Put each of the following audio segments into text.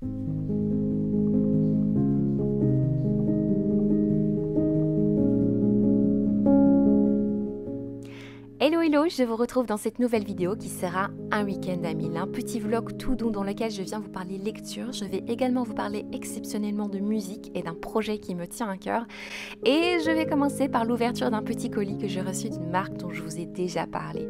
Hello hello, je vous retrouve dans cette nouvelle vidéo qui sera un week-end à 1000, un petit vlog tout doux dans lequel je viens vous parler lecture. Je vais également vous parler exceptionnellement de musique et d'un projet qui me tient à cœur. Et je vais commencer par l'ouverture d'un petit colis que j'ai reçu d'une marque dont je vous ai déjà parlé.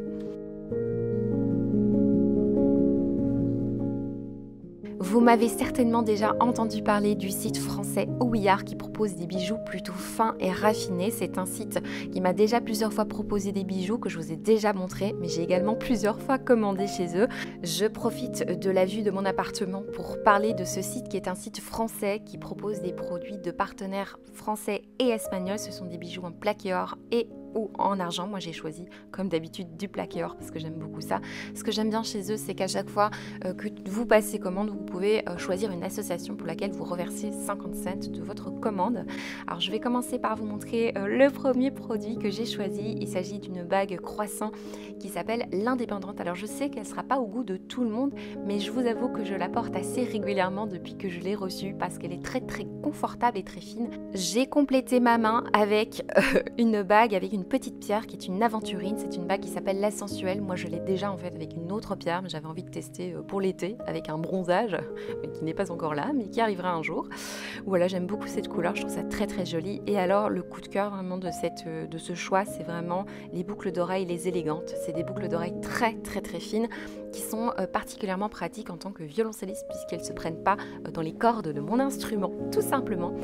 Vous m'avez certainement déjà entendu parler du site français Ouillard qui propose des bijoux plutôt fins et raffinés. C'est un site qui m'a déjà plusieurs fois proposé des bijoux que je vous ai déjà montrés, mais j'ai également plusieurs fois commandé chez eux. Je profite de la vue de mon appartement pour parler de ce site qui est un site français qui propose des produits de partenaires français et espagnols. Ce sont des bijoux en plaqué or et ou en argent. Moi j'ai choisi comme d'habitude du plaqué or parce que j'aime beaucoup ça. Ce que j'aime bien chez eux, c'est qu'à chaque fois que vous passez commande, vous pouvez choisir une association pour laquelle vous reversez 50 cents de votre commande. Alors je vais commencer par vous montrer le premier produit que j'ai choisi. Il s'agit d'une bague croissant qui s'appelle l'Indépendante. Alors je sais qu'elle ne sera pas au goût de tout le monde, mais je vous avoue que je la porte assez régulièrement depuis que je l'ai reçue parce qu'elle est très confortable et très fine. J'ai complété ma main avec une bague avec une petite pierre qui est une aventurine. C'est une bague qui s'appelle la Sensuelle. Moi je l'ai déjà en fait avec une autre pierre, mais j'avais envie de tester pour l'été avec un bronzage qui n'est pas encore là mais qui arrivera un jour. Voilà, j'aime beaucoup cette couleur, je trouve ça très jolie. Et alors le coup de cœur vraiment de ce choix, c'est vraiment les boucles d'oreilles, les élégantes. C'est des boucles d'oreilles très fines qui sont particulièrement pratiques en tant que violoncelliste puisqu'elles ne se prennent pas dans les cordes de mon instrument, tout simplement.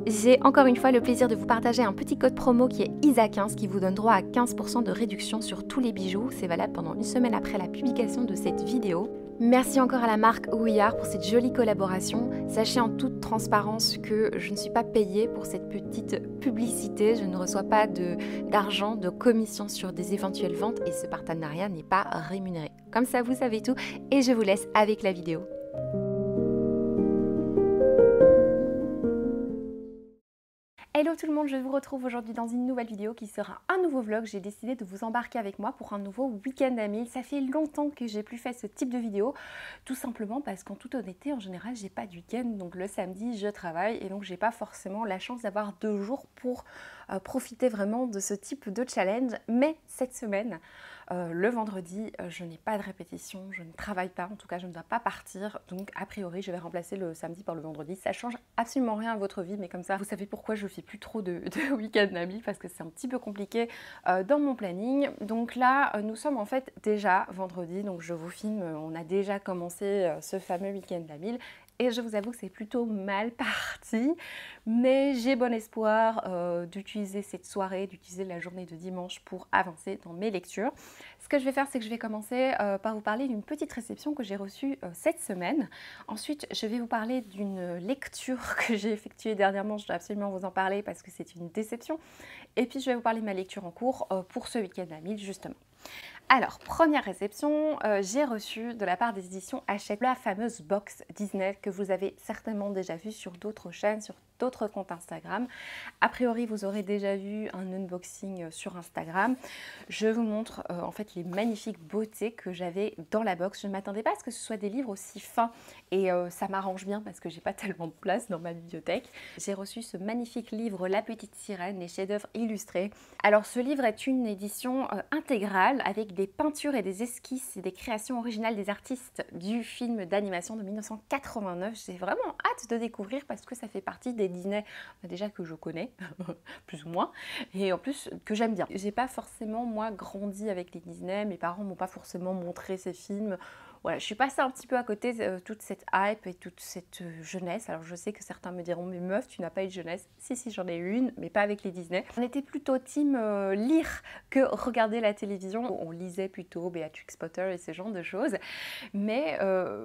J'ai encore une fois le plaisir de vous partager un petit code promo qui est ISA15 qui vous donne droit à 15% de réduction sur tous les bijoux. C'est valable pendant une semaine après la publication de cette vidéo. Merci encore à la marque Ouillard pour cette jolie collaboration. Sachez en toute transparence que je ne suis pas payée pour cette petite publicité. Je ne reçois pas d'argent, de commission sur des éventuelles ventes et ce partenariat n'est pas rémunéré. Comme ça, vous savez tout et je vous laisse avec la vidéo. Hello tout le monde, je vous retrouve aujourd'hui dans une nouvelle vidéo qui sera un nouveau vlog. J'ai décidé de vous embarquer avec moi pour un nouveau week-end à 1000. Ça fait longtemps que j'ai plus fait ce type de vidéo, tout simplement parce qu'en toute honnêteté, en général, j'ai pas de week-end. Donc le samedi, je travaille et donc j'ai pas forcément la chance d'avoir 2 jours pour profiter vraiment de ce type de challenge. Mais cette semaine, le vendredi, je n'ai pas de répétition, je ne travaille pas, en tout cas je ne dois pas partir, donc a priori je vais remplacer le samedi par le vendredi. Ça change absolument rien à votre vie, mais comme ça vous savez pourquoi je fais plus trop de week-end à 1000 parce que c'est un petit peu compliqué dans mon planning. Donc là nous sommes en fait déjà vendredi, donc je vous filme, on a déjà commencé ce fameux week-end à 1000. Et je vous avoue que c'est plutôt mal parti, mais j'ai bon espoir d'utiliser cette soirée, d'utiliser la journée de dimanche pour avancer dans mes lectures. Ce que je vais faire, c'est que je vais commencer par vous parler d'une petite réception que j'ai reçue cette semaine. Ensuite, je vais vous parler d'une lecture que j'ai effectuée dernièrement. Je dois absolument vous en parler parce que c'est une déception. Et puis, je vais vous parler de ma lecture en cours pour ce week-end à 1000, justement. Alors, première réception, j'ai reçu de la part des éditions Hachette la fameuse box Disney que vous avez certainement déjà vue sur d'autres chaînes, sur d'autres comptes Instagram. A priori, vous aurez déjà vu un unboxing sur Instagram. Je vous montre en fait les magnifiques beautés que j'avais dans la box. Je ne m'attendais pas à ce que ce soit des livres aussi fins et ça m'arrange bien parce que j'ai pas tellement de place dans ma bibliothèque. J'ai reçu ce magnifique livre La Petite Sirène, les chefs-d'œuvre illustrés. Alors, ce livre est une édition intégrale avec des peintures et des esquisses et des créations originales des artistes du film d'animation de 1989. J'ai vraiment hâte de découvrir parce que ça fait partie des Disney déjà que je connais, plus ou moins, et en plus que j'aime bien. J'ai pas forcément, moi, grandi avec les Disney, mes parents m'ont pas forcément montré ces films. Voilà, je suis passée un petit peu à côté de toute cette hype et toute cette jeunesse. Alors je sais que certains me diront, mais meuf, tu n'as pas eu de jeunesse. Si, j'en ai eu une, mais pas avec les Disney. On était plutôt team lire que regarder la télévision. On lisait plutôt Béatrix Potter et ce genre de choses. Mais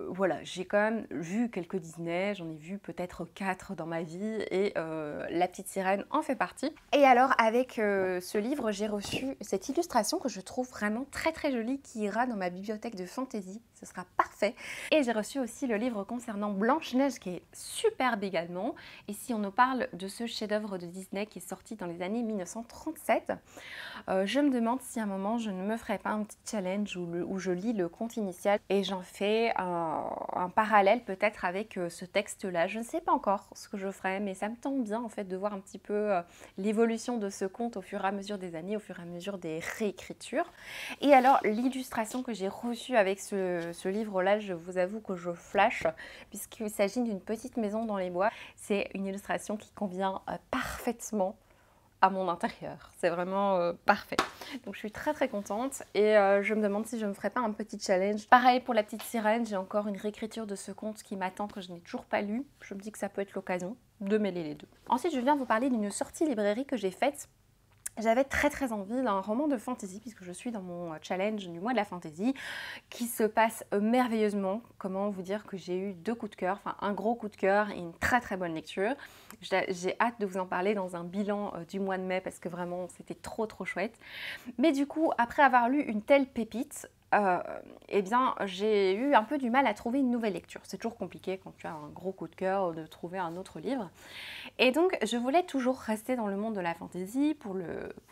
voilà, j'ai quand même vu quelques Disney. J'en ai vu peut-être 4 dans ma vie et La Petite Sirène en fait partie. Et alors avec ce livre, j'ai reçu cette illustration que je trouve vraiment très jolie qui ira dans ma bibliothèque de fantasy. ce sera parfait. Et j'ai reçu aussi le livre concernant Blanche-Neige qui est superbe également. Et si on nous parle de ce chef-d'œuvre de Disney qui est sorti dans les années 1937, je me demande si à un moment je ne me ferais pas un petit challenge où je lis le conte initial et j'en fais un parallèle peut-être avec ce texte-là. Je ne sais pas encore ce que je ferai, mais ça me tente bien en fait de voir un petit peu l'évolution de ce conte au fur et à mesure des années, au fur et à mesure des réécritures. Et alors l'illustration que j'ai reçue avec ce livre-là, je vous avoue que je flash puisqu'il s'agit d'une petite maison dans les bois. C'est une illustration qui convient parfaitement à mon intérieur. C'est vraiment parfait. Donc je suis très très contente et je me demande si je me ferais pas un petit challenge. Pareil pour la petite sirène, j'ai encore une réécriture de ce conte qui m'attend que je n'ai toujours pas lu. Je me dis que ça peut être l'occasion de mêler les deux. Ensuite je viens vous parler d'une sortie librairie que j'ai faite. J'avais très envie d'un roman de fantasy puisque je suis dans mon challenge du mois de la fantasy qui se passe merveilleusement. Comment vous dire que j'ai eu deux coups de cœur, enfin un gros coup de cœur et une très bonne lecture. J'ai hâte de vous en parler dans un bilan du mois de mai parce que vraiment c'était trop chouette. Mais du coup, après avoir lu une telle pépite, eh bien j'ai eu un peu du mal à trouver une nouvelle lecture. C'est toujours compliqué quand tu as un gros coup de cœur de trouver un autre livre. Et donc je voulais toujours rester dans le monde de la fantasy pour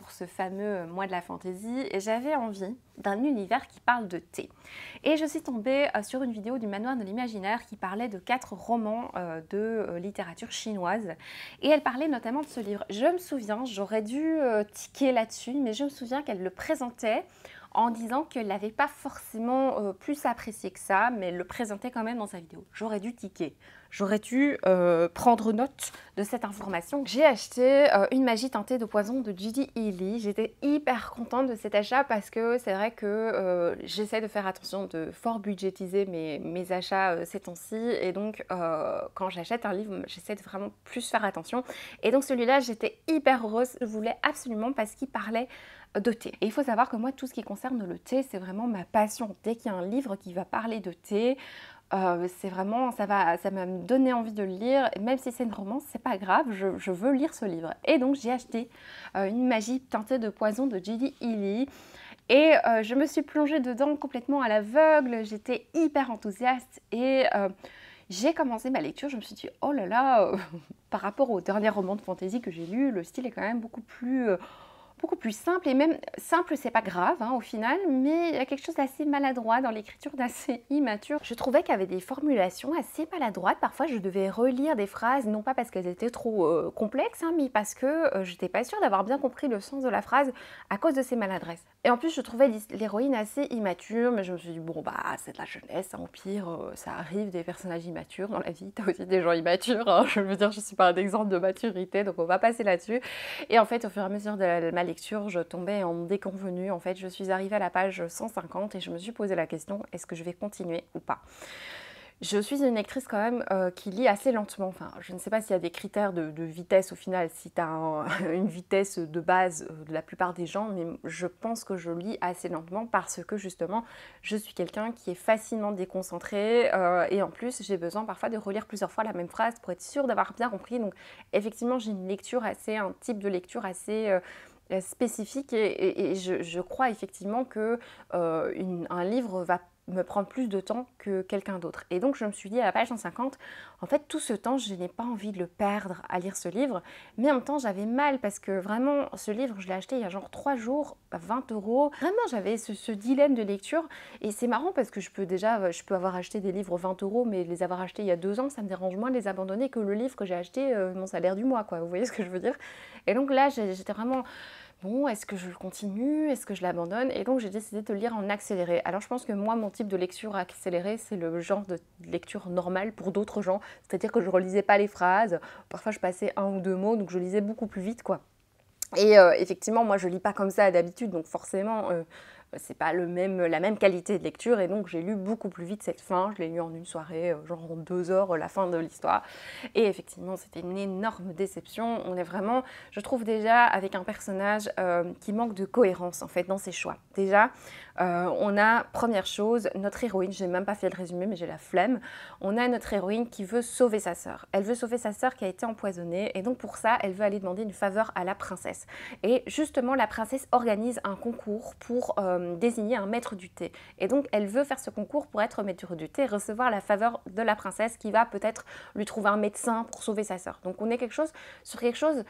ce fameux mois de la fantasy et j'avais envie d'un univers qui parle de thé. Et je suis tombée sur une vidéo du Manoir de l'Imaginaire qui parlait de 4 romans de littérature chinoise et elle parlait notamment de ce livre. Je me souviens, j'aurais dû tiquer là-dessus, mais je me souviens qu'elle le présentait en disant qu'elle n'avait pas forcément plus apprécié que ça, mais elle le présentait quand même dans sa vidéo. J'aurais dû tiquer. J'aurais dû prendre note de cette information. J'ai acheté une magie teintée de poison de Judy Ely. J'étais hyper contente de cet achat parce que c'est vrai que j'essaie de faire attention, de fort budgétiser mes achats ces temps-ci. Et donc, quand j'achète un livre, j'essaie de vraiment plus faire attention. Et donc celui-là, j'étais hyper heureuse. Je voulais absolument parce qu'il parlait de thé. Et il faut savoir que moi, tout ce qui concerne le thé, c'est vraiment ma passion. Dès qu'il y a un livre qui va parler de thé, c'est vraiment, ça m'a donné envie de le lire. Et même si c'est une romance, c'est pas grave, je veux lire ce livre. Et donc j'ai acheté une magie teintée de poison de Judy Ely. Et je me suis plongée dedans complètement à l'aveugle. J'étais hyper enthousiaste et j'ai commencé ma lecture. Je me suis dit, oh là là, par rapport au dernier roman de fantasy que j'ai lu, le style est quand même beaucoup plus simple, et même simple c'est pas grave hein, au final, mais il y a quelque chose d'assez maladroit dans l'écriture, d'assez immature. Je trouvais qu'il y avait des formulations assez maladroites, parfois je devais relire des phrases, non pas parce qu'elles étaient trop complexes, hein, mais parce que j'étais pas sûre d'avoir bien compris le sens de la phrase à cause de ces maladresses. Et en plus je trouvais l'héroïne assez immature, mais je me suis dit bon bah c'est de la jeunesse, hein, au pire ça arrive des personnages immatures dans la vie, t'as aussi des gens immatures, hein, je veux dire je suis pas un exemple de maturité, donc on va passer là-dessus. Et en fait au fur et à mesure de ma lecture, je tombais en déconvenue. En fait, je suis arrivée à la page 150 et je me suis posé la question, est-ce que je vais continuer ou pas? Je suis une lectrice quand même qui lit assez lentement. Enfin, je ne sais pas s'il y a des critères de vitesse au final, si tu as une vitesse de base de la plupart des gens, mais je pense que je lis assez lentement parce que justement, je suis quelqu'un qui est facilement déconcentré et en plus, j'ai besoin parfois de relire plusieurs fois la même phrase pour être sûre d'avoir bien compris. Donc, effectivement, j'ai une lecture assez, un type de lecture assez spécifique et je crois effectivement que un livre va me prendre plus de temps que quelqu'un d'autre. Et donc je me suis dit à la page 150, en fait tout ce temps je n'ai pas envie de le perdre à lire ce livre, mais en même temps j'avais mal parce que vraiment ce livre je l'ai acheté il y a genre 3 jours, 20 €. Vraiment j'avais ce dilemme de lecture et c'est marrant parce que je peux avoir acheté des livres 20 € mais les avoir achetés il y a 2 ans ça me dérange moins de les abandonner que le livre que j'ai acheté mon salaire du mois quoi, vous voyez ce que je veux dire? Et donc là j'étais vraiment bon, est-ce que je le continue? Est-ce que je l'abandonne? Et donc j'ai décidé de lire en accéléré. Alors je pense que moi, mon type de lecture accélérée, c'est le genre de lecture normale pour d'autres gens. C'est-à-dire que je relisais pas les phrases, parfois je passais 1 ou 2 mots, donc je lisais beaucoup plus vite, quoi. Et effectivement, moi je lis pas comme ça d'habitude, donc forcément c'est pas la même qualité de lecture et donc j'ai lu beaucoup plus vite cette fin, je l'ai lu en une soirée, genre en 2 heures la fin de l'histoire et effectivement c'était une énorme déception. On est vraiment, je trouve déjà avec un personnage qui manque de cohérence en fait dans ses choix. Déjà on a, première chose, notre héroïne, j'ai même pas fait le résumé mais j'ai la flemme, on a notre héroïne qui veut sauver sa sœur. Elle veut sauver sa sœur qui a été empoisonnée et donc pour ça elle veut aller demander une faveur à la princesse. Et justement la princesse organise un concours pour désigner un maître du thé. Et donc elle veut faire ce concours pour être maître du thé et recevoir la faveur de la princesse qui va peut-être lui trouver un médecin pour sauver sa sœur. Donc on est sur quelque chose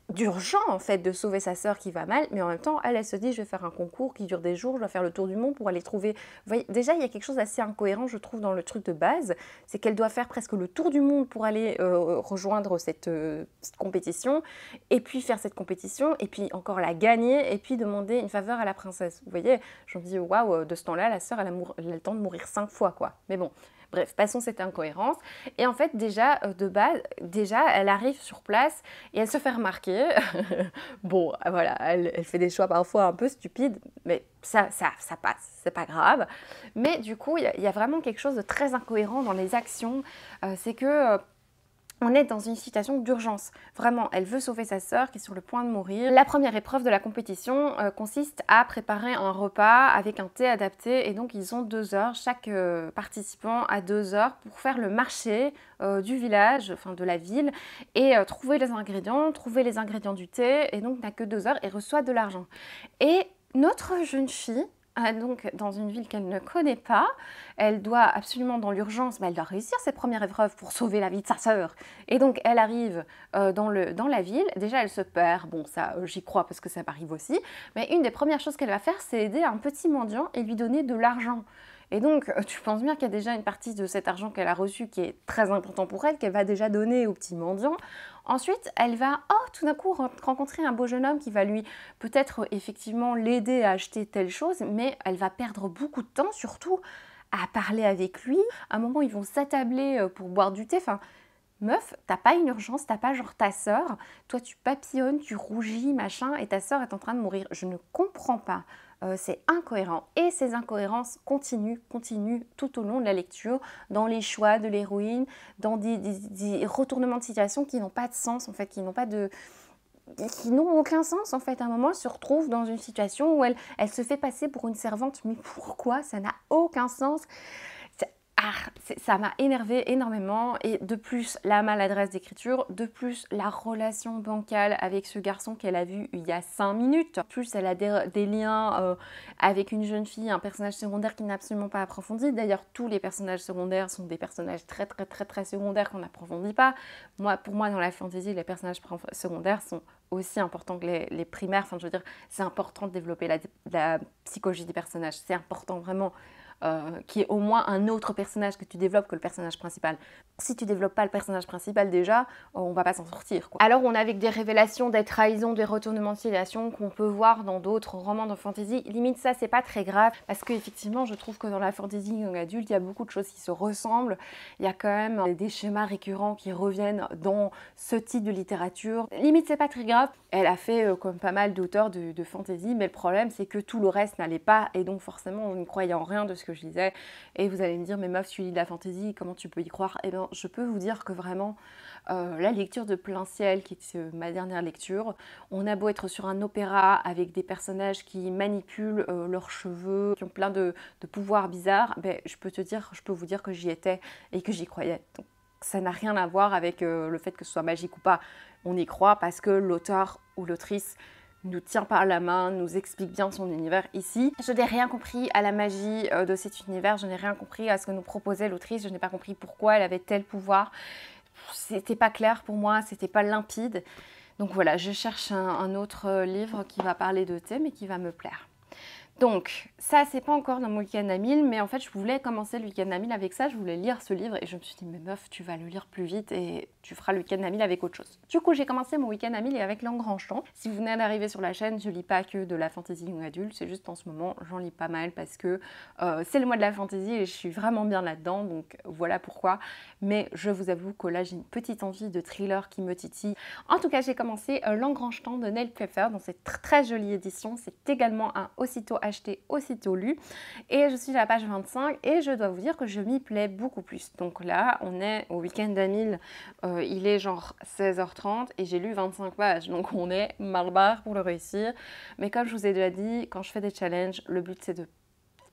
d'urgent en fait, de sauver sa sœur qui va mal, mais en même temps elle se dit je vais faire un concours qui dure des jours, je dois faire le tour du monde pour aller trouver. Vous voyez, déjà il y a quelque chose d'assez incohérent je trouve dans le truc de base, c'est qu'elle doit faire presque le tour du monde pour aller rejoindre cette compétition, et puis faire cette compétition, et puis encore la gagner, et puis demander une faveur à la princesse. Vous voyez, je me dis waouh, de ce temps-là la sœur elle a le temps de mourir 5 fois quoi, mais bon. Bref, passons cette incohérence. Et en fait, déjà, de base, elle arrive sur place et elle se fait remarquer. Bon, voilà, elle fait des choix parfois un peu stupides, mais ça passe, c'est pas grave. Mais du coup, il y a vraiment quelque chose de très incohérent dans les actions. C'est que... on est dans une situation d'urgence. Vraiment, elle veut sauver sa sœur qui est sur le point de mourir. La première épreuve de la compétition consiste à préparer un repas avec un thé adapté. Et donc, ils ont 2 heures. Chaque participant a 2 heures pour faire le marché du village, enfin de la ville, et trouver les ingrédients du thé. Et donc, n'a que 2 heures et reçoit de l'argent. Et notre jeune fille, donc dans une ville qu'elle ne connaît pas, elle doit absolument dans l'urgence, elle doit réussir cette première épreuve pour sauver la vie de sa sœur. Et donc elle arrive dans la ville, déjà elle se perd, bon ça j'y crois parce que ça m'arrive aussi, mais une des premières choses qu'elle va faire c'est aider un petit mendiant et lui donner de l'argent. Et donc, tu penses bien qu'il y a déjà une partie de cet argent qu'elle a reçu qui est très important pour elle, qu'elle va déjà donner au petit mendiant. Ensuite, elle va, tout d'un coup, rencontrer un beau jeune homme qui va lui, peut-être, effectivement, l'aider à acheter telle chose, mais elle va perdre beaucoup de temps, surtout, à parler avec lui. À un moment, ils vont s'attabler pour boire du thé, enfin... Meuf, t'as pas une urgence, t'as pas genre ta sœur, toi tu papillonnes, tu rougis, machin, et ta sœur est en train de mourir. Je ne comprends pas. C'est incohérent. Et ces incohérences continuent tout au long de la lecture, dans les choix de l'héroïne, dans des retournements de situation qui n'ont pas de sens, en fait, qui n'ont aucun sens en fait. À un moment, elle se retrouve dans une situation où elle se fait passer pour une servante. Mais pourquoi? Ça n'a aucun sens. Ça m'a énervé énormément, et de plus la maladresse d'écriture, de plus la relation bancale avec ce garçon qu'elle a vu il y a 5 minutes. De plus elle a des liens avec une jeune fille, un personnage secondaire qui n'est absolument pas approfondi. D'ailleurs tous les personnages secondaires sont des personnages très secondaires qu'on n'approfondit pas. Pour moi dans la fantasy, les personnages secondaires sont aussi importants que les primaires. Enfin je veux dire, c'est important de développer la psychologie des personnages, c'est important vraiment. Qui est au moins un autre personnage que tu développes que le personnage principal. Si tu développes pas le personnage principal déjà, on va pas s'en sortir, quoi. Alors on a avec des révélations, des trahisons, des retournements de situation qu'on peut voir dans d'autres romans de fantasy. Limite ça c'est pas très grave parce que effectivement je trouve que dans la fantasy young adulte il y a beaucoup de choses qui se ressemblent. Il y a quand même des schémas récurrents qui reviennent dans ce type de littérature. Limite c'est pas très grave. Elle a fait comme pas mal d'auteurs de fantasy, mais le problème c'est que tout le reste n'allait pas et donc forcément on ne croyait en rien de ce que je lisais. Et vous allez me dire mais meuf tu lis de la fantasy, comment tu peux y croire? Eh bien je peux vous dire que vraiment la lecture de Plein Ciel qui est ma dernière lecture, on a beau être sur un opéra avec des personnages qui manipulent leurs cheveux, qui ont plein de pouvoirs bizarres, ben, je peux vous dire que j'y étais et que j'y croyais. Donc, ça n'a rien à voir avec le fait que ce soit magique ou pas. On y croit parce que l'auteur ou l'autrice nous tient par la main, nous explique bien son univers ici. Je n'ai rien compris à la magie de cet univers, je n'ai rien compris à ce que nous proposait l'autrice, je n'ai pas compris pourquoi elle avait tel pouvoir. C'était pas clair pour moi, c'était pas limpide. Donc voilà, je cherche un autre livre qui va parler de thé mais qui va me plaire. Donc, ça, c'est pas encore dans mon week-end à 1000, mais en fait, je voulais commencer le week-end à 1000 avec ça, je voulais lire ce livre, et je me suis dit, mais meuf, tu vas le lire plus vite, et tu feras le week-end à 1000 avec autre chose. Du coup, j'ai commencé mon week-end à 1000 et avec L'Engrangement. Si vous venez d'arriver sur la chaîne, je lis pas que de la fantasy young adulte, c'est juste en ce moment, j'en lis pas mal, parce que c'est le mois de la fantasy, et je suis vraiment bien là-dedans, donc voilà pourquoi. Mais je vous avoue que là, j'ai une petite envie de thriller qui me titille. En tout cas, j'ai commencé L'Engrangement de Neil Pfeffer, dans cette très jolie édition. C'est également un aussitôt acheté, aussitôt lu, et je suis à la page 25 et je dois vous dire que je m'y plais beaucoup plus. Donc là on est au week-end à 1000, il est genre 16h30 et j'ai lu 25 pages, donc on est mal barre pour le réussir. Mais comme je vous ai déjà dit, quand je fais des challenges, le but c'est de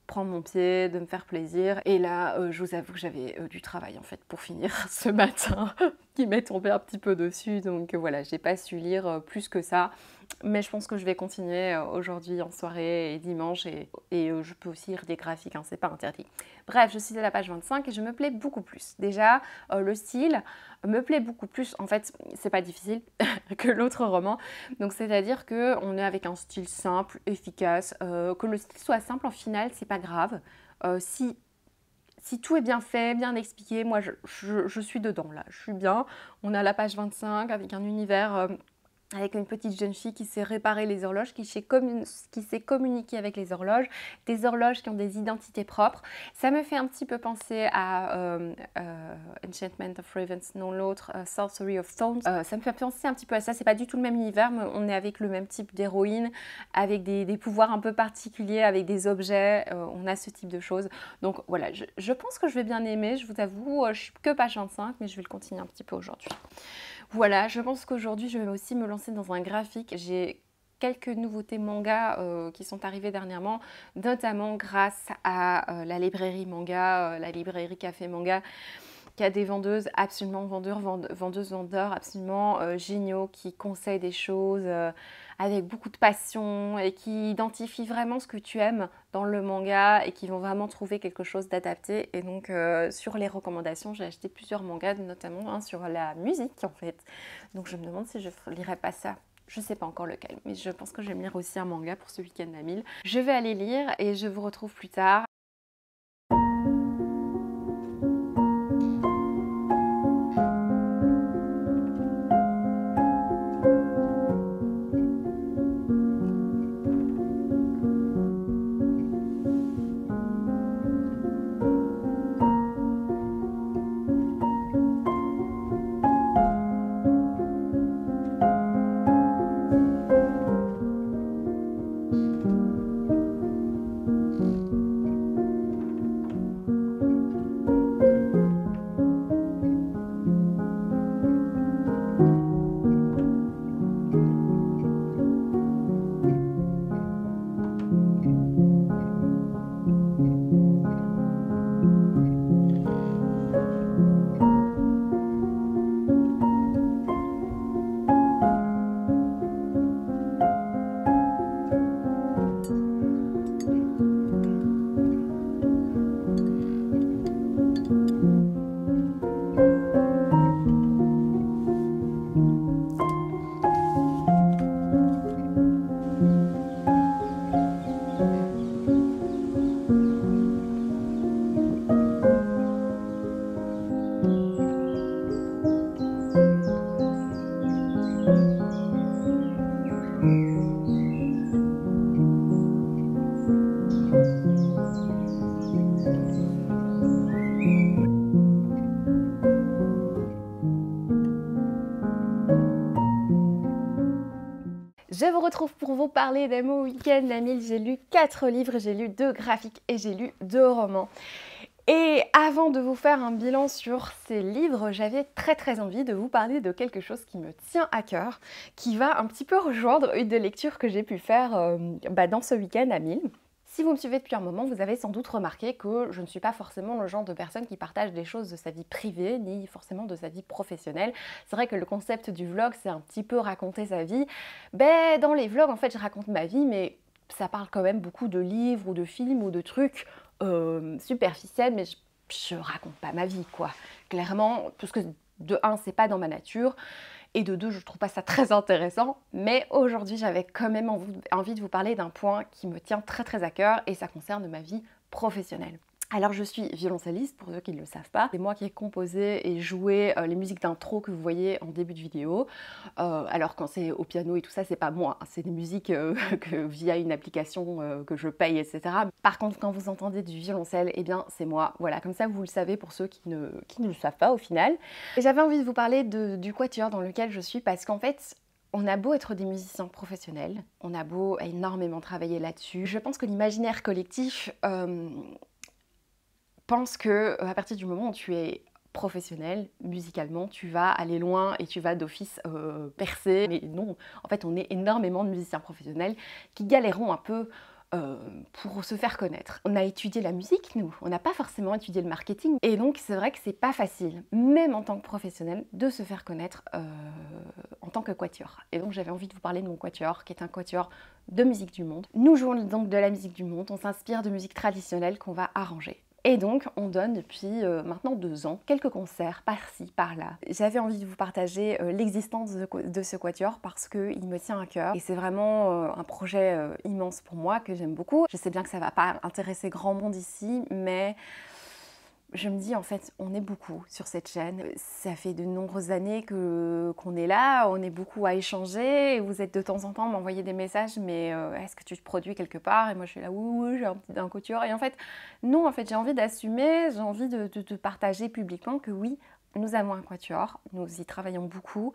prendre mon pied, de me faire plaisir. Et là, je vous avoue que j'avais du travail en fait pour finir ce matin. qui m'est tombé un petit peu dessus, donc voilà, j'ai pas su lire plus que ça. Mais je pense que je vais continuer aujourd'hui en soirée et dimanche et je peux aussi lire des graphiques, hein, c'est pas interdit. Bref, je suis à la page 25 et je me plais beaucoup plus. Déjà, le style me plaît beaucoup plus. En fait, c'est pas difficile que l'autre roman. Donc, c'est-à-dire qu'on est avec un style simple, efficace. Que le style soit simple en finale, c'est pas grave. Si tout est bien fait, bien expliqué, moi je suis dedans là, je suis bien. On a la page 25 avec un univers avec une petite jeune fille qui sait réparer les horloges, qui sait communiquer avec les horloges, des horloges qui ont des identités propres. Ça me fait un petit peu penser à Enchantment of Ravens, non l'autre, Sorcery of Stones. Ça me fait penser un petit peu à ça, c'est pas du tout le même univers, mais on est avec le même type d'héroïne, avec des pouvoirs un peu particuliers, avec des objets, on a ce type de choses. Donc voilà, je pense que je vais bien aimer, je vous avoue, je suis que page 25, mais je vais le continuer un petit peu aujourd'hui. Voilà, je pense qu'aujourd'hui, je vais aussi me lancer dans un graphique. J'ai quelques nouveautés manga qui sont arrivées dernièrement, notamment grâce à la librairie manga, la librairie Café Manga, qui a des vendeuses absolument vendeurs absolument géniaux, qui conseillent des choses avec beaucoup de passion et qui identifient vraiment ce que tu aimes dans le manga et qui vont vraiment trouver quelque chose d'adapté. Et donc sur les recommandations, j'ai acheté plusieurs mangas, notamment un sur la musique en fait. Donc je me demande si je lirai pas ça. Je ne sais pas encore lequel, mais je pense que je vais me lire aussi un manga pour ce week-end à 1000. Je vais aller lire et je vous retrouve plus tard. Je vous retrouve pour vous parler de mon week-end à 1000. J'ai lu 4 livres, j'ai lu 2 graphiques et j'ai lu 2 romans. Et avant de vous faire un bilan sur ces livres, j'avais très envie de vous parler de quelque chose qui me tient à cœur, qui va un petit peu rejoindre une de lectures que j'ai pu faire dans ce week-end à 1000. Si vous me suivez depuis un moment, vous avez sans doute remarqué que je ne suis pas forcément le genre de personne qui partage des choses de sa vie privée, ni forcément de sa vie professionnelle. C'est vrai que le concept du vlog, c'est un petit peu raconter sa vie. Dans les vlogs, en fait, je raconte ma vie, mais ça parle quand même beaucoup de livres ou de films ou de trucs superficiels, mais je raconte pas ma vie, quoi. Clairement, parce que de un, c'est pas dans ma nature. Et de deux, je ne trouve pas ça très intéressant, mais aujourd'hui j'avais quand même envie de vous parler d'un point qui me tient très à cœur et ça concerne ma vie professionnelle. Alors je suis violoncelliste, pour ceux qui ne le savent pas. C'est moi qui ai composé et joué les musiques d'intro que vous voyez en début de vidéo. Alors quand c'est au piano et tout ça, c'est pas moi, c'est des musiques que via une application que je paye, etc. Par contre, quand vous entendez du violoncelle, eh bien c'est moi. Voilà, comme ça vous le savez pour ceux qui ne le savent pas au final. Et j'avais envie de vous parler du quatuor dans lequel je suis parce qu'en fait, on a beau être des musiciens professionnels, on a beau énormément travailler là-dessus. Je pense que l'imaginaire collectif pense que à partir du moment où tu es professionnel musicalement, tu vas aller loin et tu vas d'office percer. Mais non, en fait, on est énormément de musiciens professionnels qui galéreront un peu pour se faire connaître. On a étudié la musique, nous, on n'a pas forcément étudié le marketing, et donc c'est vrai que c'est pas facile, même en tant que professionnel, de se faire connaître en tant que quatuor. Et donc j'avais envie de vous parler de mon quatuor, qui est un quatuor de musique du monde. Nous jouons donc de la musique du monde, on s'inspire de musique traditionnelle qu'on va arranger. Et donc, on donne depuis maintenant 2 ans quelques concerts par-ci, par-là. J'avais envie de vous partager l'existence de ce quatuor parce qu'il me tient à cœur. Et c'est vraiment un projet immense pour moi, que j'aime beaucoup. Je sais bien que ça ne va pas intéresser grand monde ici, mais je me dis, en fait, on est beaucoup sur cette chaîne. Ça fait de nombreuses années qu'on est là, on est beaucoup à échanger. Vous êtes de temps en temps à m'envoyer des messages, mais est-ce que tu te produis quelque part? Et moi, je suis là, oui, j'ai un quatuor. Et en fait, non, en fait, j'ai envie d'assumer, j'ai envie de partager publiquement que oui, nous avons un quatuor, nous y travaillons beaucoup.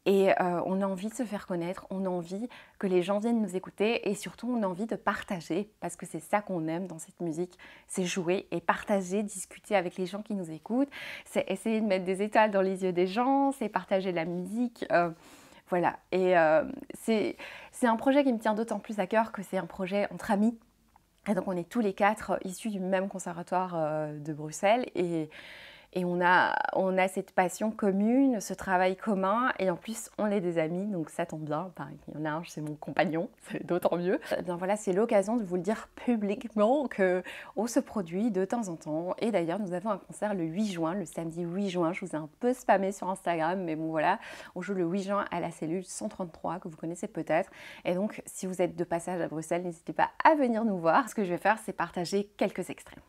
Et on a envie de se faire connaître, on a envie que les gens viennent nous écouter et surtout on a envie de partager parce que c'est ça qu'on aime dans cette musique, c'est jouer et partager, discuter avec les gens qui nous écoutent, c'est essayer de mettre des étoiles dans les yeux des gens, c'est partager la musique, voilà. Et c'est un projet qui me tient d'autant plus à cœur que c'est un projet entre amis. Et donc on est tous les 4 issus du même conservatoire de Bruxelles et on a cette passion commune, ce travail commun, et en plus, on est des amis, donc ça tombe bien. Enfin, il y en a un, c'est mon compagnon, c'est d'autant mieux. Eh bien voilà, c'est l'occasion de vous le dire publiquement qu'on se produit de temps en temps. Et d'ailleurs, nous avons un concert le 8 juin, le samedi 8 juin. Je vous ai un peu spammé sur Instagram, mais bon voilà, on joue le 8 juin à la cellule 133, que vous connaissez peut-être. Et donc, si vous êtes de passage à Bruxelles, n'hésitez pas à venir nous voir. Ce que je vais faire, c'est partager quelques extraits.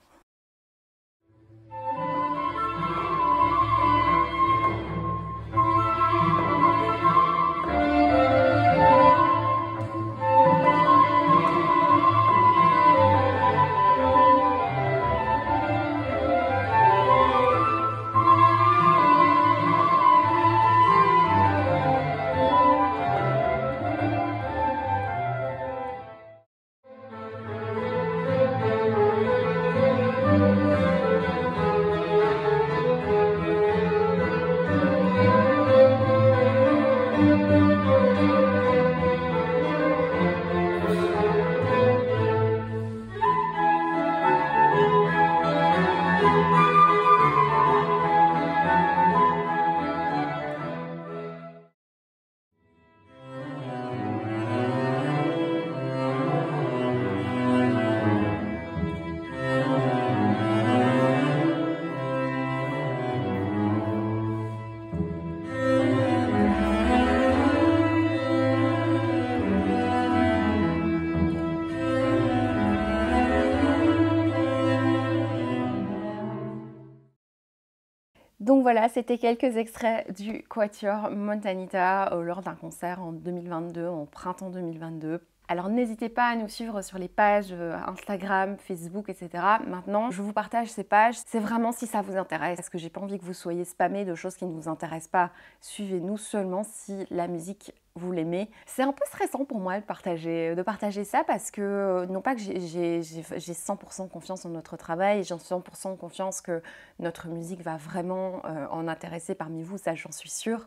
Donc voilà, c'était quelques extraits du Quatuor Montanita lors d'un concert en 2022, en printemps 2022. Alors n'hésitez pas à nous suivre sur les pages Instagram, Facebook, etc. Maintenant, je vous partage ces pages, c'est vraiment si ça vous intéresse, parce que j'ai pas envie que vous soyez spammés de choses qui ne vous intéressent pas. Suivez-nous seulement si la musique vous l'aimez. C'est un peu stressant pour moi de partager ça parce que non pas que j'ai 100% confiance en notre travail, j'ai 100% confiance que notre musique va vraiment en intéresser parmi vous, ça j'en suis sûre.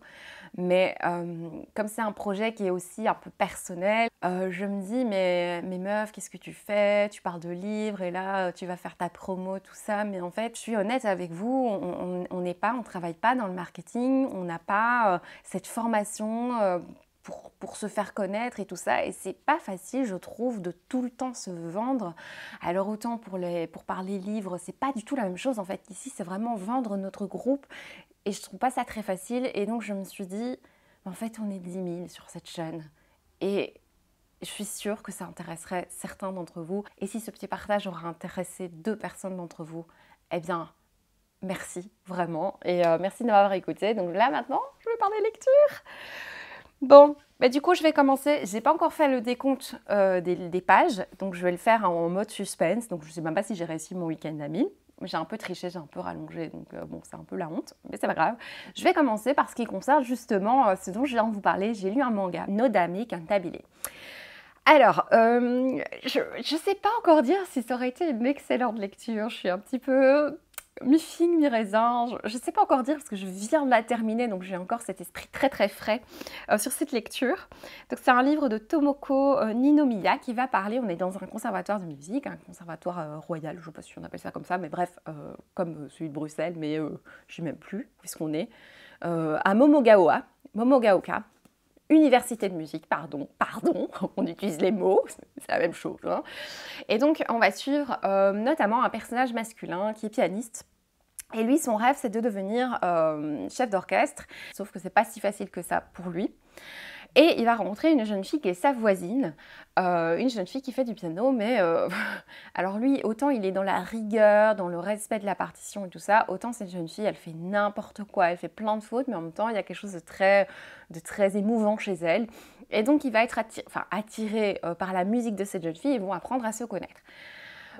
Mais comme c'est un projet qui est aussi un peu personnel, je me dis mais meuf, qu'est-ce que tu fais? Tu parles de livres et là tu vas faire ta promo, tout ça. Mais en fait, je suis honnête avec vous, on travaille pas dans le marketing, on n'a pas cette formation pour se faire connaître et tout ça, et c'est pas facile je trouve de tout le temps se vendre. Alors autant pour parler livres, c'est pas du tout la même chose en fait, ici c'est vraiment vendre notre groupe et je trouve pas ça très facile, et donc je me suis dit en fait on est 10 000 sur cette chaîne et je suis sûre que ça intéresserait certains d'entre vous, et si ce petit partage aura intéressé 2 personnes d'entre vous, eh bien merci vraiment, et merci de m'avoir écouté. Donc là maintenant je vais parler lecture. Bon, bah du coup je vais commencer. J'ai pas encore fait le décompte des pages, donc je vais le faire en mode suspense. Donc je sais même pas si j'ai réussi mon week-end d'amis. J'ai un peu triché, j'ai un peu rallongé, donc bon, c'est un peu la honte, mais c'est pas grave. Je vais commencer par ce qui concerne justement ce dont je viens de vous parler. J'ai lu un manga, Nodame Cantabile. Alors, je sais pas encore dire si ça aurait été une excellente lecture. Je suis un petit peu mi-figue, mi-raisin, je ne sais pas encore dire parce que je viens de la terminer, donc j'ai encore cet esprit très très frais sur cette lecture. Donc c'est un livre de Tomoko Ninomiya qui va parler, on est dans un conservatoire de musique, un conservatoire royal, je ne sais pas si on appelle ça comme ça, mais bref, comme celui de Bruxelles, mais je ne sais même plus puisqu'on est à Momogaoka. Université de musique, pardon, on utilise les mots, c'est la même chose. Hein. Et donc, on va suivre notamment un personnage masculin qui est pianiste. Et lui, son rêve, c'est de devenir chef d'orchestre, sauf que c'est pas si facile que ça pour lui. Et il va rencontrer une jeune fille qui est sa voisine, une jeune fille qui fait du piano, mais alors lui, autant il est dans la rigueur, dans le respect de la partition et tout ça, autant cette jeune fille, elle fait n'importe quoi, elle fait plein de fautes, mais en même temps, il y a quelque chose de très émouvant chez elle. Et donc, il va être attiré par la musique de cette jeune fille et vont apprendre à se connaître.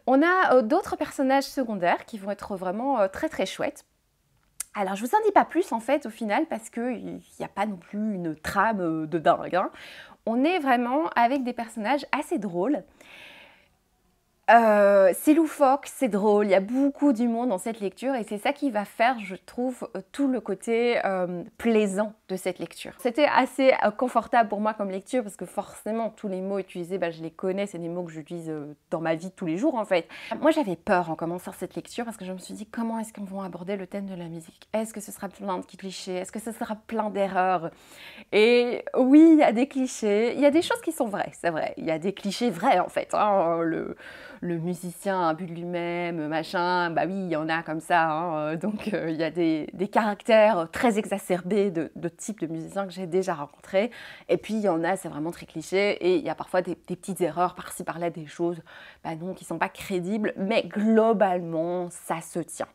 On a d'autres personnages secondaires qui vont être vraiment très très chouettes. Alors, je vous en dis pas plus en fait au final parce qu'il n'y a pas non plus une trame de dingue. Hein. On est vraiment avec des personnages assez drôles. C'est loufoque, c'est drôle, il y a beaucoup d'humour dans cette lecture et c'est ça qui va faire, je trouve, tout le côté plaisant de cette lecture. C'était assez confortable pour moi comme lecture parce que forcément tous les mots utilisés, je les connais, c'est des mots que j'utilise dans ma vie de tous les jours en fait. Moi j'avais peur en commençant cette lecture parce que je me suis dit comment est-ce qu'on va aborder le thème de la musique? Est-ce que ce sera plein de clichés? Est-ce que ce sera plein d'erreurs? Et oui, il y a des clichés, il y a des choses qui sont vraies, c'est vrai, il y a des clichés vrais en fait, hein, le musicien un but de lui-même, machin, bah oui, il y en a comme ça, hein, donc il y a des caractères très exacerbés de type de musiciens que j'ai déjà rencontrés, et puis il y en a, c'est vraiment très cliché, et il y a parfois des petites erreurs par-ci par-là, des choses non, qui ne sont pas crédibles, mais globalement, ça se tient.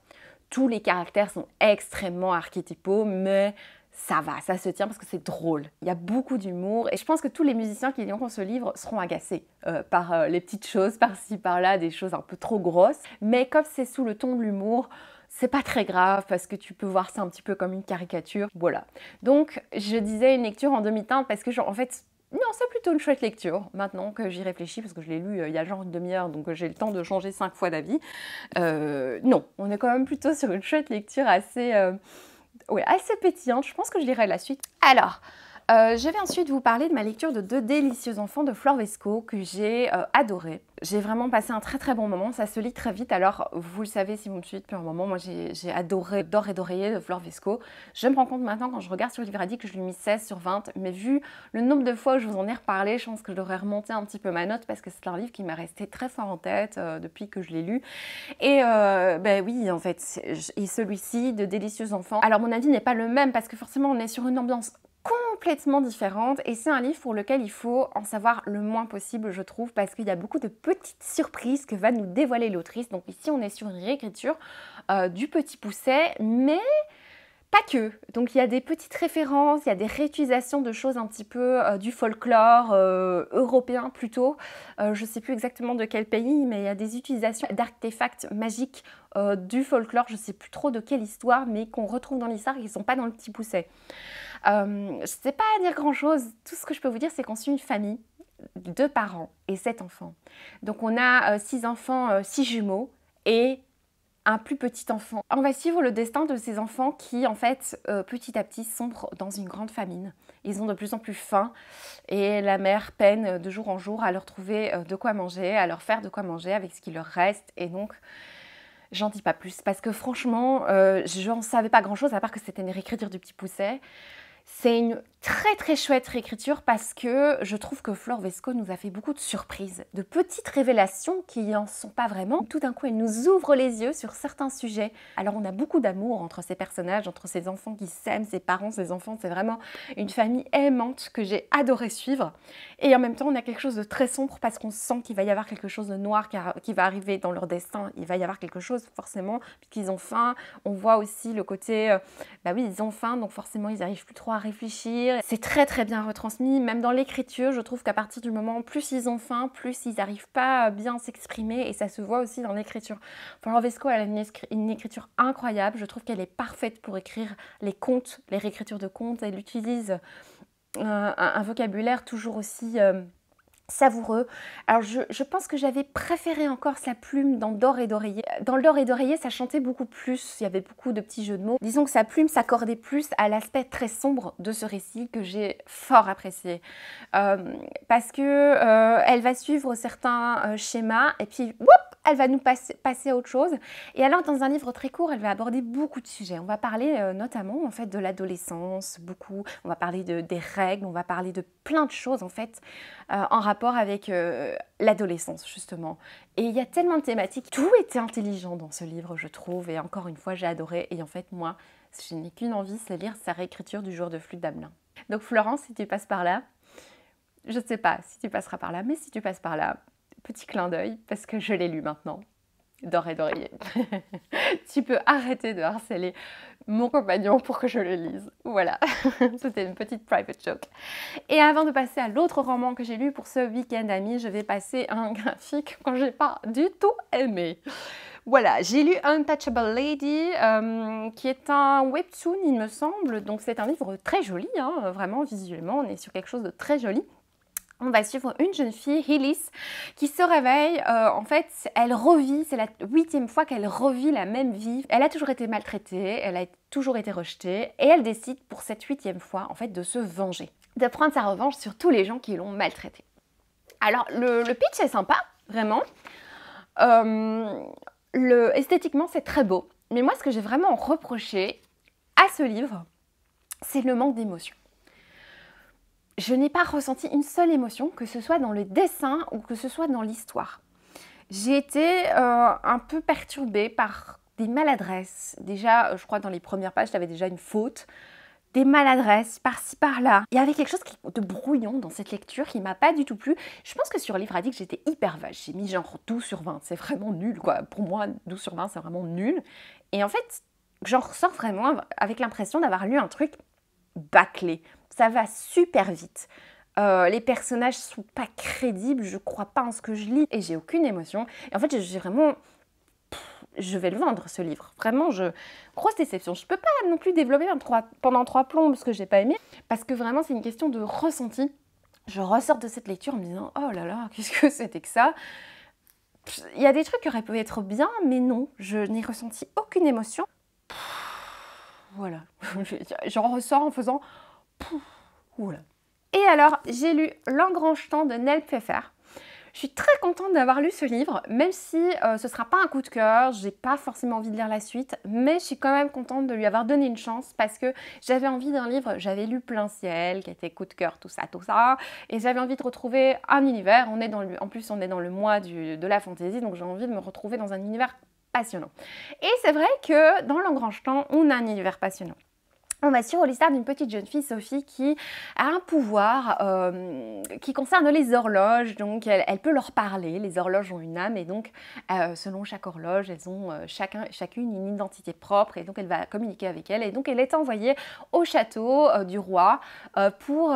Tous les caractères sont extrêmement archétypaux, mais ça va, ça se tient parce que c'est drôle. Il y a beaucoup d'humour et je pense que tous les musiciens qui liront ce livre seront agacés par les petites choses par-ci par-là, des choses un peu trop grosses. Mais comme c'est sous le ton de l'humour, c'est pas très grave parce que tu peux voir ça un petit peu comme une caricature. Voilà. Donc je disais une lecture en demi-teinte parce que en fait, non, c'est plutôt une chouette lecture, maintenant que j'y réfléchis, parce que je l'ai lu il y a genre une demi-heure, donc j'ai le temps de changer 5 fois d'avis. Non, on est quand même plutôt sur une chouette lecture assez pétillante. Je pense que je lirai la suite. Alors, je vais ensuite vous parler de ma lecture de Deux délicieux enfants de Flore Vesco que j'ai adoré. J'ai vraiment passé un très très bon moment, ça se lit très vite. Alors, vous le savez si vous me suivez depuis un moment, moi j'ai adoré D'or et d'oreiller de Flore Vesco. Je me rends compte maintenant quand je regarde sur Librairie que je lui ai mis 16 sur 20, mais vu le nombre de fois où je vous en ai reparlé, je pense que je devrais remonter un petit peu ma note parce que c'est un livre qui m'est resté très fort en tête depuis que je l'ai lu. Et oui, en fait, et celui-ci, de Délicieux enfants. Alors mon avis n'est pas le même parce que forcément on est sur une ambiance complètement différente et c'est un livre pour lequel il faut en savoir le moins possible, je trouve, parce qu'il y a beaucoup de petites surprises que va nous dévoiler l'autrice. Donc ici on est sur une réécriture du Petit Poucet, mais pas que. Donc il y a des petites références, il y a des réutilisations de choses un petit peu du folklore européen plutôt. Je ne sais plus exactement de quel pays, mais il y a des utilisations d'artefacts magiques du folklore, je ne sais plus trop de quelle histoire, mais qu'on retrouve dans l'histoire et qui ne sont pas dans le Petit Poucet. Je ne sais pas dire grand chose, tout ce que je peux vous dire c'est qu'on suit une famille, 2 parents et 7 enfants. Donc on a 6 enfants, 6 jumeaux et un plus petit enfant. On va suivre le destin de ces enfants qui en fait petit à petit sombrent dans une grande famine. Ils ont de plus en plus faim et la mère peine de jour en jour à leur trouver de quoi manger, à leur faire de quoi manger avec ce qui leur reste et donc j'en dis pas plus parce que franchement je n'en savais pas grand chose à part que c'était une réécriture du Petit Poucet. C'est une très très chouette réécriture parce que je trouve que Flore Vesco nous a fait beaucoup de surprises, de petites révélations qui n'en sont pas vraiment. Tout d'un coup, elle nous ouvre les yeux sur certains sujets. Alors on a beaucoup d'amour entre ces personnages, entre ces enfants qui s'aiment, ces parents, ces enfants. C'est vraiment une famille aimante que j'ai adoré suivre. Et en même temps, on a quelque chose de très sombre parce qu'on sent qu'il va y avoir quelque chose de noir qui va arriver dans leur destin. Il va y avoir quelque chose forcément, puisqu'ils ont faim. On voit aussi le côté, oui, ils ont faim, donc forcément, ils n'arrivent plus trop à réfléchir. C'est très très bien retransmis, même dans l'écriture, je trouve qu'à partir du moment plus ils ont faim, plus ils n'arrivent pas à bien s'exprimer et ça se voit aussi dans l'écriture. Flore Vesco, elle a une écriture incroyable, je trouve qu'elle est parfaite pour écrire les contes, les réécritures de contes, elle utilise un vocabulaire toujours aussi savoureux. Alors je pense que j'avais préféré encore sa plume dans D'or et d'oreiller. Dans le D'or et d'oreiller, ça chantait beaucoup plus, il y avait beaucoup de petits jeux de mots. Disons que sa plume s'accordait plus à l'aspect très sombre de ce récit que j'ai fort apprécié. Parce que elle va suivre certains schémas et puis whoop, elle va nous passer à autre chose. Et alors dans un livre très court, elle va aborder beaucoup de sujets. On va parler notamment en fait de l'adolescence, beaucoup. On va parler des règles, on va parler de plein de choses en fait en rapport avec l'adolescence justement. Et il y a tellement de thématiques. Tout était intelligent dans ce livre, je trouve. Et encore une fois, j'ai adoré. Et en fait, moi, je n'ai qu'une envie, c'est lire sa réécriture du jour de flûte d'Amelin. Donc Florence, si tu passes par là, je ne sais pas si tu passeras par là, mais si tu passes par là, petit clin d'œil, parce que je l'ai lu maintenant. D'or et d'oreiller. Tu peux arrêter de harceler mon compagnon pour que je le lise. Voilà, c'était une petite private joke. Et avant de passer à l'autre roman que j'ai lu pour ce week-end ami, je vais passer à un graphique que j'ai pas du tout aimé. Voilà, j'ai lu Untouchable Lady, qui est un webtoon, il me semble. Donc c'est un livre très joli, hein, vraiment visuellement, on est sur quelque chose de très joli. On va suivre une jeune fille, Hillis, qui se réveille, en fait, elle revit, c'est la 8e fois qu'elle revit la même vie. Elle a toujours été maltraitée, elle a toujours été rejetée, et elle décide pour cette 8e fois, en fait, de se venger, de prendre sa revanche sur tous les gens qui l'ont maltraitée. Alors, le pitch est sympa, vraiment. Esthétiquement, c'est très beau. Mais moi, ce que j'ai vraiment reproché à ce livre, c'est le manque d'émotion. Je n'ai pas ressenti une seule émotion, que ce soit dans le dessin ou que ce soit dans l'histoire. J'ai été un peu perturbée par des maladresses. Déjà, je crois que dans les premières pages, j'avais déjà une faute. Des maladresses par-ci, par-là. Il y avait quelque chose de brouillon dans cette lecture qui m'a pas du tout plu. Je pense que sur Livre Addict, j'étais hyper vache. J'ai mis genre 12 sur 20. C'est vraiment nul, quoi. Pour moi, 12 sur 20, c'est vraiment nul. Et en fait, j'en ressors vraiment avec l'impression d'avoir lu un truc bâclé. Ça va super vite. Les personnages sont pas crédibles, je crois pas en ce que je lis et j'ai aucune émotion. Et en fait, j'ai vraiment... je vais le vendre ce livre. Vraiment, grosse déception. Je peux pas non plus développer pendant 3 plombs parce que j'ai pas aimé. Parce que vraiment, c'est une question de ressenti. Je ressors de cette lecture en me disant « Oh là là, qu'est-ce que c'était que ça ?» Il y a des trucs qui auraient pu être bien, mais non. Je n'ai ressenti aucune émotion. Voilà. J'en ressors en faisant... Oula. Et alors, j'ai lu L'Engrangetant de Nell Pfeffer. Je suis très contente d'avoir lu ce livre, même si ce ne sera pas un coup de cœur, j'ai pas forcément envie de lire la suite, mais je suis quand même contente de lui avoir donné une chance parce que j'avais envie d'un livre, j'avais lu Plein Ciel, qui était coup de cœur, tout ça, et j'avais envie de retrouver un univers, en plus on est dans le mois de la fantaisie, donc j'ai envie de me retrouver dans un univers passionnant. Et c'est vrai que dans L'Engrangetant, on a un univers passionnant. On va suivre l'histoire d'une petite jeune fille, Sophie, qui a un pouvoir qui concerne les horloges. Donc, elle peut leur parler. Les horloges ont une âme et donc, selon chaque horloge, elles ont chacune une identité propre. Et donc, elle va communiquer avec elle. Et donc, elle est envoyée au château du roi pour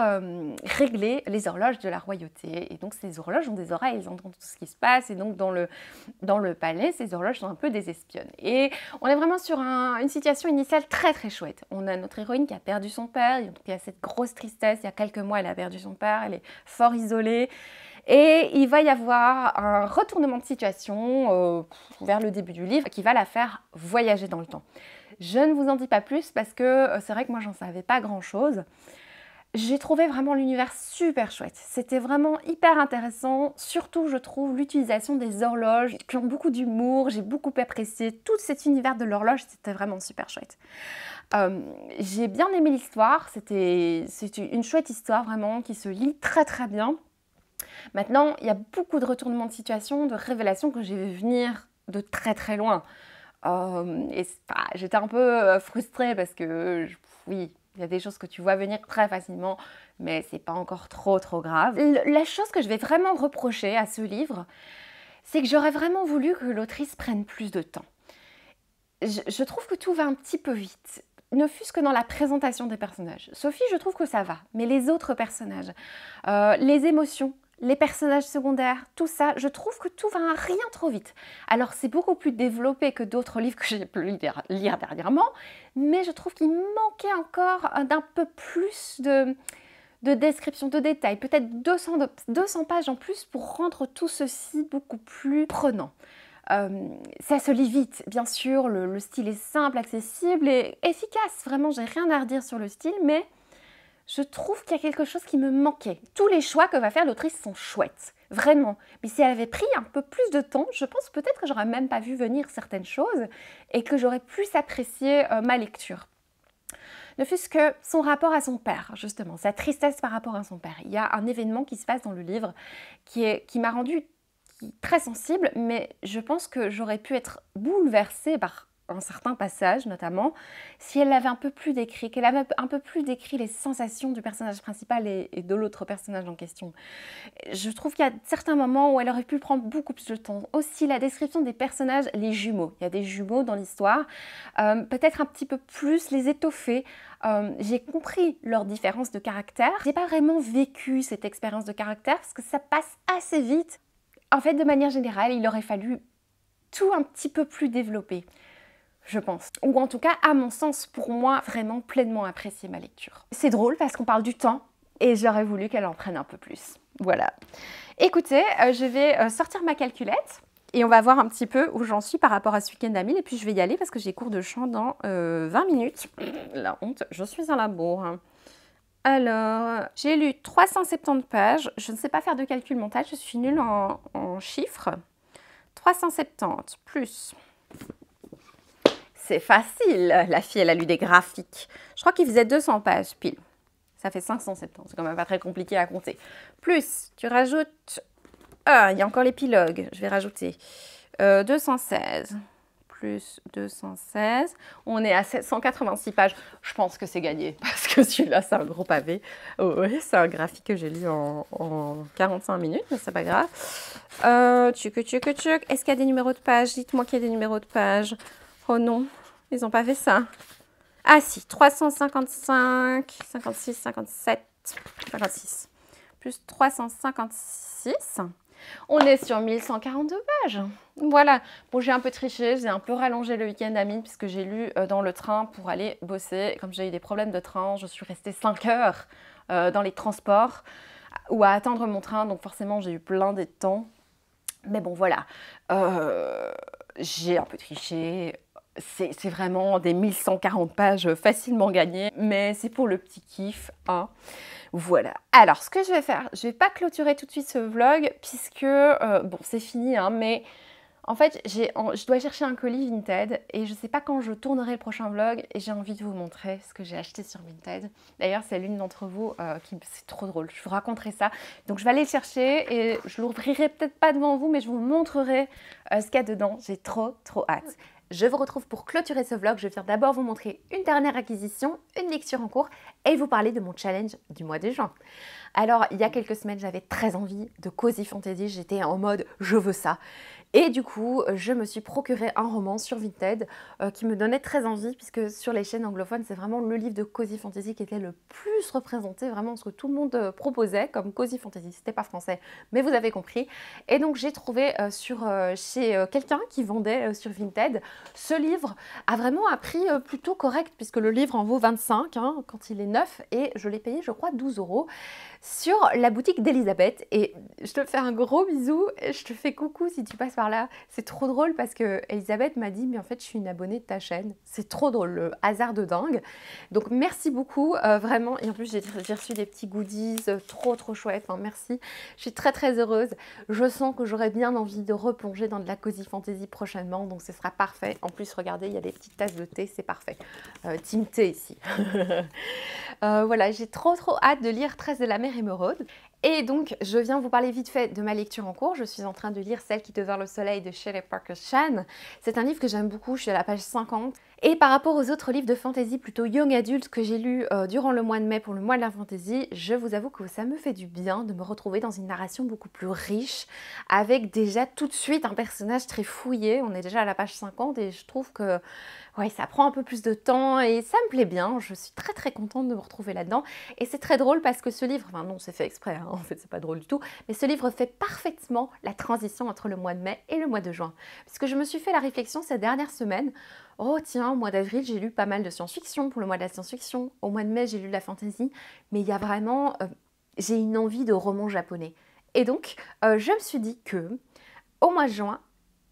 régler les horloges de la royauté. Et donc, ces horloges ont des oreilles, elles entendent tout ce qui se passe. Et donc, dans le palais, ces horloges sont un peu des espionnes. Et on est vraiment sur une situation initiale très, très chouette. On a notre héroïne qui a perdu son père, donc il y a cette grosse tristesse, il y a quelques mois elle a perdu son père, elle est fort isolée et il va y avoir un retournement de situation vers le début du livre qui va la faire voyager dans le temps. Je ne vous en dis pas plus parce que c'est vrai que moi j'en savais pas grand chose. J'ai trouvé vraiment l'univers super chouette, c'était vraiment hyper intéressant, surtout je trouve l'utilisation des horloges qui ont beaucoup d'humour, j'ai beaucoup apprécié tout cet univers de l'horloge, c'était vraiment super chouette. J'ai bien aimé l'histoire, c'est une chouette histoire vraiment qui se lit très très bien. Maintenant, il y a beaucoup de retournements de situation, de révélations que j'ai vu venir de très très loin. J'étais un peu frustrée parce que, oui, il y a des choses que tu vois venir très facilement, mais c'est pas encore trop grave. La chose que je vais vraiment reprocher à ce livre, c'est que j'aurais vraiment voulu que l'autrice prenne plus de temps. Je trouve que tout va un petit peu vite. Ne fût-ce que dans la présentation des personnages. Sophie, je trouve que ça va, mais les autres personnages, les émotions, les personnages secondaires, tout ça, je trouve que tout va un rien trop vite. Alors c'est beaucoup plus développé que d'autres livres que j'ai pu lire dernièrement, mais je trouve qu'il manquait encore d'un peu plus de description, de détails, peut-être 200 pages en plus pour rendre tout ceci beaucoup plus prenant. Ça se lit vite, bien sûr, le style est simple, accessible et efficace. Vraiment, j'ai rien à redire sur le style, mais je trouve qu'il y a quelque chose qui me manquait. Tous les choix que va faire l'autrice sont chouettes, vraiment. Mais si elle avait pris un peu plus de temps, je pense peut-être que j'aurais même pas vu venir certaines choses et que j'aurais plus apprécié ma lecture. Ne fût-ce que son rapport à son père, justement, sa tristesse par rapport à son père. Il y a un événement qui se passe dans le livre qui m'a rendue très sensible, mais je pense que j'aurais pu être bouleversée par un certain passage, notamment, si elle l'avait un peu plus décrit, qu'elle avait un peu plus décrit les sensations du personnage principal et de l'autre personnage en question. Je trouve qu'il y a certains moments où elle aurait pu prendre beaucoup plus de temps. Aussi, la description des personnages, les jumeaux. Il y a des jumeaux dans l'histoire. Peut-être un petit peu plus les étoffer. J'ai compris leur différence de caractère. J'ai pas vraiment vécu cette expérience de caractère parce que ça passe assez vite. En fait, de manière générale, il aurait fallu tout un petit peu plus développer, je pense. Ou en tout cas, à mon sens, pour moi, vraiment pleinement apprécier ma lecture. C'est drôle parce qu'on parle du temps et j'aurais voulu qu'elle en prenne un peu plus. Voilà. Écoutez, je vais sortir ma calculette et on va voir un petit peu où j'en suis par rapport à ce week-end à 1000 et puis je vais y aller parce que j'ai cours de chant dans 20 minutes. La honte, je suis à la bourre. Alors, j'ai lu 370 pages. Je ne sais pas faire de calcul mental, je suis nulle en chiffres. 370 plus... C'est facile, la fille, elle a lu des graphiques. Je crois qu'il faisait 200 pages pile. Ça fait 570, c'est quand même pas très compliqué à compter. Plus, tu rajoutes... Ah, il y a encore l'épilogue, je vais rajouter. 216 plus 216. On est à 786 pages. Je pense que c'est gagné parce que celui-là, c'est un gros pavé. Oh, oui, c'est un graphique que j'ai lu en 45 minutes, mais c'est pas grave. Est-ce qu'il y a des numéros de pages? Dites-moi qu'il y a des numéros de pages. Oh non, ils n'ont pas fait ça. Ah si, 355, 56, 57, 56. Plus 356. On est sur 1142 pages. Voilà. Bon, j'ai un peu triché, j'ai un peu rallongé le week-end à 1000 puisque j'ai lu dans le train pour aller bosser. Comme j'ai eu des problèmes de train, je suis restée 5 heures dans les transports ou à attendre mon train. Donc forcément, j'ai eu plein de temps. Mais bon, voilà. J'ai un peu triché. C'est vraiment des 1140 pages facilement gagnées. Mais c'est pour le petit kiff, hein. Voilà. Alors, ce que je vais faire, je ne vais pas clôturer tout de suite ce vlog puisque, bon, c'est fini, hein, mais en fait, je dois chercher un colis Vinted et je ne sais pas quand je tournerai le prochain vlog et j'ai envie de vous montrer ce que j'ai acheté sur Vinted. D'ailleurs, c'est l'une d'entre vous c'est trop drôle, je vous raconterai ça. Donc, je vais aller le chercher et je l'ouvrirai peut-être pas devant vous, mais je vous montrerai ce qu'il y a dedans. J'ai trop hâte. Je vous retrouve pour clôturer ce vlog. Je viens d'abord vous montrer une dernière acquisition, une lecture en cours et vous parler de mon challenge du mois de juin. Alors, il y a quelques semaines, j'avais très envie de Cozy Fantasy. J'étais en mode « je veux ça ». Et du coup, je me suis procuré un roman sur Vinted qui me donnait très envie puisque sur les chaînes anglophones, c'est vraiment le livre de Cozy Fantasy qui était le plus représenté, vraiment ce que tout le monde proposait comme Cozy Fantasy. C'était pas français, mais vous avez compris. Et donc, j'ai trouvé chez quelqu'un qui vendait sur Vinted ce livre à vraiment un prix plutôt correct puisque le livre en vaut 25 hein, quand il est neuf et je l'ai payé, je crois, 12 € sur la boutique d'Elisabeth. Et je te fais un gros bisou, je te fais coucou si tu passes par là. C'est trop drôle parce que Elisabeth m'a dit mais en fait je suis une abonnée de ta chaîne. C'est trop drôle, le hasard de dingue. Donc merci beaucoup, vraiment. Et en plus j'ai reçu des petits goodies trop chouettes. Enfin, merci, je suis très heureuse. Je sens que j'aurais bien envie de replonger dans de la Cozy Fantasy prochainement, donc ce sera parfait. En plus regardez, il y a des petites tasses de thé, c'est parfait. Team thé ici. Voilà, j'ai trop hâte de lire 13 de la mer émeraude. Et donc, je viens vous parler vite fait de ma lecture en cours. Je suis en train de lire Celle qui devint le soleil de Shelley Parker Chan. C'est un livre que j'aime beaucoup, je suis à la page 50. Et par rapport aux autres livres de fantasy plutôt young adulte que j'ai lus durant le mois de mai pour le mois de la fantasy, je vous avoue que ça me fait du bien de me retrouver dans une narration beaucoup plus riche, avec déjà tout de suite un personnage très fouillé. On est déjà à la page 50 et je trouve que Ouais, ça prend un peu plus de temps et ça me plaît bien. Je suis très contente de me retrouver là-dedans. Et c'est très drôle parce que ce livre, enfin non, c'est fait exprès, hein, en fait c'est pas drôle du tout, mais ce livre fait parfaitement la transition entre le mois de mai et le mois de juin. Puisque je me suis fait la réflexion ces dernières semaines, oh tiens, au mois d'avril j'ai lu pas mal de science-fiction pour le mois de la science-fiction, au mois de mai j'ai lu de la fantasy, mais il y a vraiment, j'ai une envie de roman japonais. Et donc, je me suis dit que au mois de juin,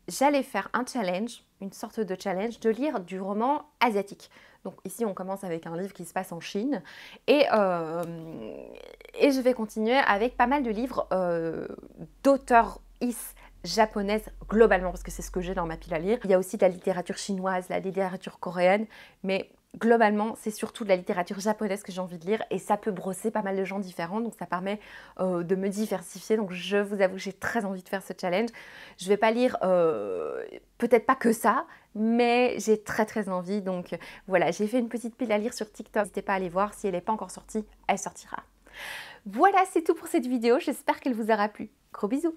j'allais faire un challenge, une sorte de challenge, de lire du roman asiatique. Donc ici, on commence avec un livre qui se passe en Chine et je vais continuer avec pas mal de livres d'auteurs japonaises globalement, parce que c'est ce que j'ai dans ma pile à lire. Il y a aussi de la littérature chinoise, la littérature coréenne, mais globalement, c'est surtout de la littérature japonaise que j'ai envie de lire et ça peut brosser pas mal de gens différents, donc ça permet de me diversifier. Donc je vous avoue que j'ai très envie de faire ce challenge. Je vais pas lire peut-être pas que ça, mais j'ai très envie. Donc voilà, j'ai fait une petite pile à lire sur TikTok. N'hésitez pas à aller voir, si elle n'est pas encore sortie, elle sortira. Voilà, c'est tout pour cette vidéo. J'espère qu'elle vous aura plu. Gros bisous!